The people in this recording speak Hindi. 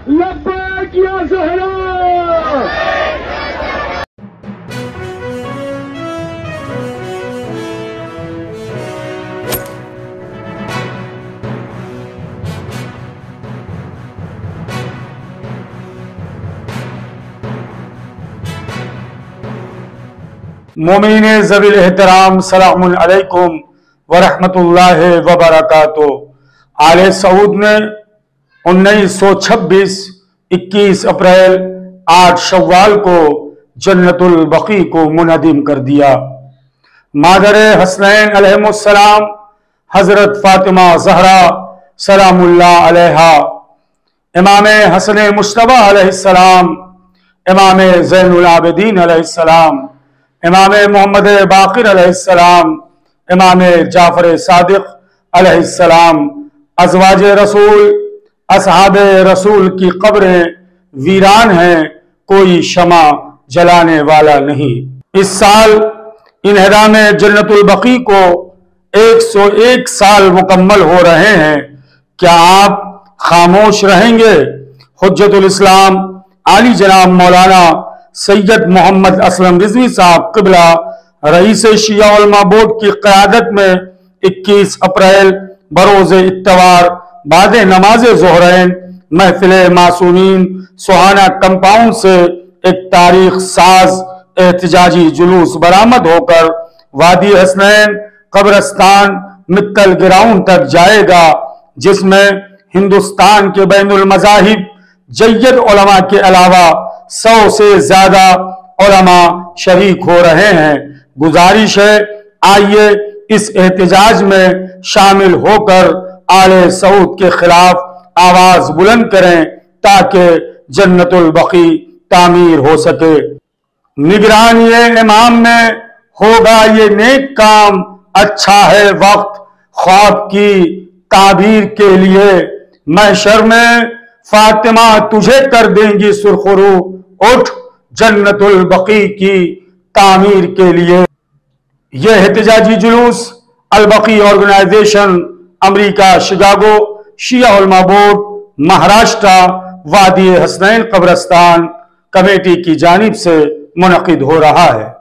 लब्बैक या ज़हरा। मोमिन ज़वील एहतराम सलामुन अलैकुम व रहमतुल्लाहि व बरकातुहू। आले सऊद ने 1926 21 अप्रैल 8 शव्वाल को जन्नतुल बकी को मुनहदिम कर दिया। मादर हसनैन अलैहिस्सलाम हजरत फातिमा ज़हरा सलामुल्लाह अलैहा, इमाम हसन मुश्तबा अलैहिस्सलाम, इमाम ज़ैनुल आबिदीन अलैहिस्सलाम, इमाम मोहम्मद बाक़िर अलैहिस्सलाम, इमाम जाफर सादिक अलैहिस्सलाम, अज़वाज रसूल, असहाब रसूल की कब्रें वीरान हैं, कोई शमा जलाने वाला नहीं। इस साल इन्हदाम जन्नतुल बकी को 101 साल मुकम्मल हो रहे हैं। क्या आप खामोश रहेंगे? हुज्जतुल इस्लाम आली जनाब मौलाना सैयद मोहम्मद असलम रिजवी साहब क़िबला रईस शिया उलमा बोर्ड की क़यादत में 21 अप्रैल बरोज़ इत्तवार बाद नमाज ज़ोहरैन महफिल मासूमीन सुहाना कंपाउंड से एक तारीख साज एहतजाजी जुलूस बरामद होकर वादी हसनैन कब्रस्तान मित्तल ग्राउंड तक जाएगा, जिसमें हिंदुस्तान के बैनुल मज़ाहिब जय्यद उलमा के अलावा 100 से ज्यादा उलमा शरीक हो रहे हैं। गुजारिश है, आइए इस एहतजाज में शामिल होकर आले सऊद के खिलाफ आवाज बुलंद करें ताकि जन्नतुल बकी तामीर हो सके। निगरानी इमाम में होगा ये नेक काम, अच्छा है वक्त ख्वाब की ताबीर के लिए। महशर में फातिमा तुझे कर देंगी सुरखरू, उठ जन्नतुल बकी की तामीर के लिए। यह एहतजाजी जुलूस अल बकी ऑर्गेनाइजेशन, अमेरिका शिकागो, शिया उलमा बोर्ड, महाराष्ट्र, वादी हसनैन कब्रस्तान कमेटी की जानिब से मुनक़िद हो रहा है।